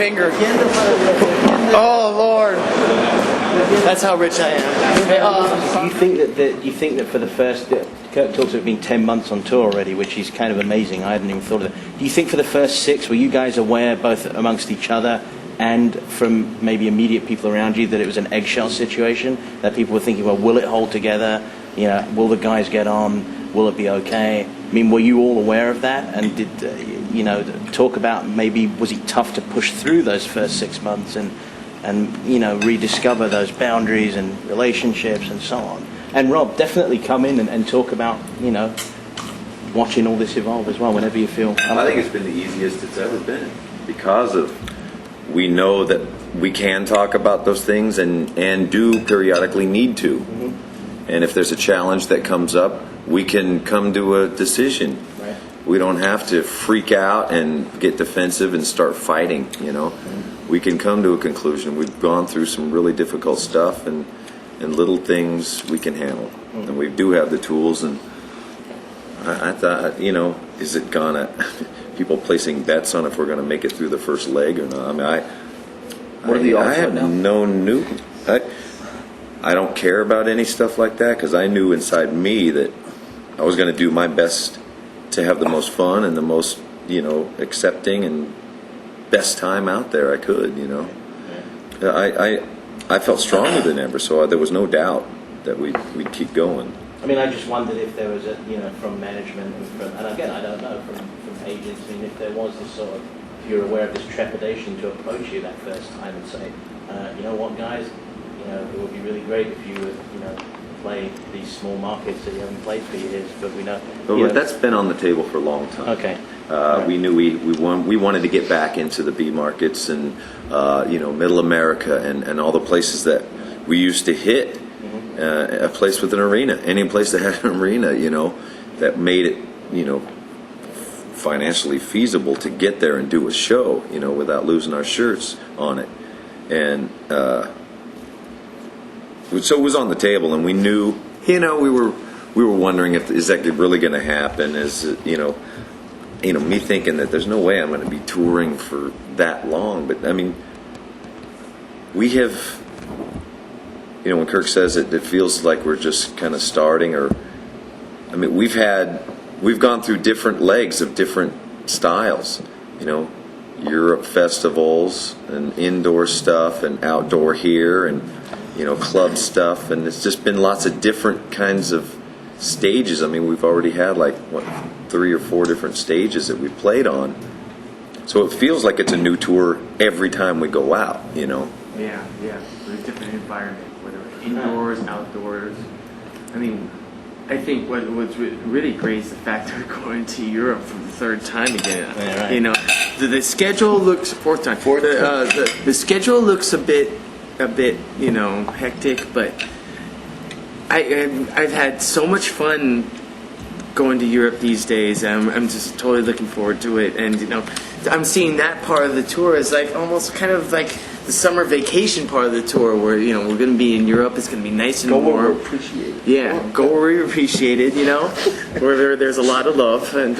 finger. Oh Lord, that's how rich I am. Do you think that for the first, Kirk talks about it being 10 months on tour already, which is kind of amazing. I hadn't even thought of that. Do you think for the first 6, were you guys aware, both amongst each other and from maybe immediate people around you, that it was an eggshell situation? That people were thinking, well, will it hold together? You know, will the guys get on? Will it be okay? I mean, were you all aware of that? And did talk about maybe was it tough to push through those first 6 months and rediscover those boundaries and relationships and so on? And Rob, definitely come in and talk about watching all this evolve as well whenever you feel. I think it's been the easiest it's ever been because of we know that we can talk about those things and do periodically need to. Mm-hmm. And if there's a challenge that comes up, we can come to a decision. Right. We don't have to freak out and get defensive and start fighting, Mm-hmm. We can come to a conclusion. We've gone through some really difficult stuff and little things we can handle. Mm-hmm. And we do have the tools, and I thought, is it gonna people placing bets on if we're gonna make it through the first leg or not? I mean, I have no new. I don't care about any stuff like that because I knew inside me that I was going to do my best to have the most fun and the most, accepting and best time out there I could, I felt stronger than ever, so there was no doubt that we'd keep going. I mean, I just wondered if there was from management and again, I don't know, from agents, I mean, if there was this sort of, if you're aware of this trepidation to approach you that first time and say, you know what, guys, it would be really great if you would, play these small markets that you haven't played for years, but we know. But that's been on the table for a long time. Okay. Right. We knew we wanted to get back into the B markets and Middle America and all the places that we used to hit. Mm-hmm. A place with an arena, any place that had an arena, that made it, financially feasible to get there and do a show, without losing our shirts on it. And so it was on the table, and we knew, we were wondering is that really going to happen? Is me thinking that there's no way I'm going to be touring for that long. But I mean, we have, when Kirk says it feels like we're just kind of starting. We've gone through different legs of different styles. Europe festivals and indoor stuff and outdoor here and club stuff, and it's just been lots of different kinds of stages. I mean, we've already had 3 or 4 different stages that we've played on, so it feels like it's a new tour every time we go out. Yeah, it's a different environment, whether it's indoors, outdoors. I mean, I think what's really great is the fact that we're going to Europe for the 3rd time again. Yeah, right. The schedule looks 4th time. The schedule looks a bit hectic, but I've had so much fun going to Europe these days. I'm just totally looking forward to it, and I'm seeing that part of the tour as almost kind of like the summer vacation part of the tour, where we're going to be in Europe. It's going to be nice and warm. Go where we're appreciated. Yeah, go where we're appreciated. Where there's a lot of love, and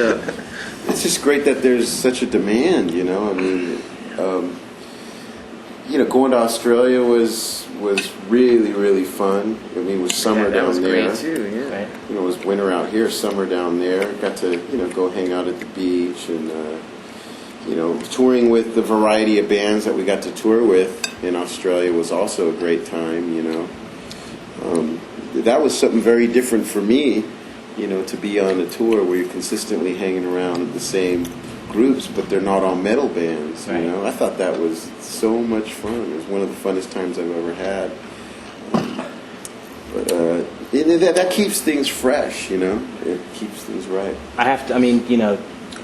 it's just great that there's such a demand. I mean, going to Australia was really, really fun. I mean, it was summer down there. That was great too. Yeah. Right. It was winter out here, summer down there. Got to go hang out at the beach and touring with the variety of bands that we got to tour with in Australia was also a great time. That was something very different for me. To be on a tour where you're consistently hanging around the same groups, but they're not all metal bands. Right. I thought that was so much fun. It was one of the funnest times I've ever had. But that keeps things fresh. It keeps things right.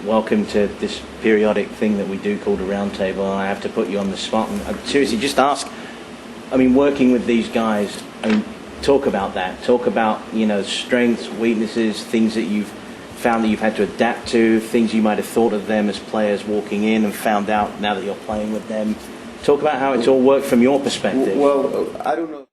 Welcome to this periodic thing that we do called a roundtable, and I have to put you on the spot and seriously just ask. Working with these guys. Talk about that. Talk about strengths, weaknesses, things that you've found that you've had to adapt to, things you might have thought of them as players walking in and found out now that you're playing with them. Talk about how it's all worked from your perspective. Well, I don't know.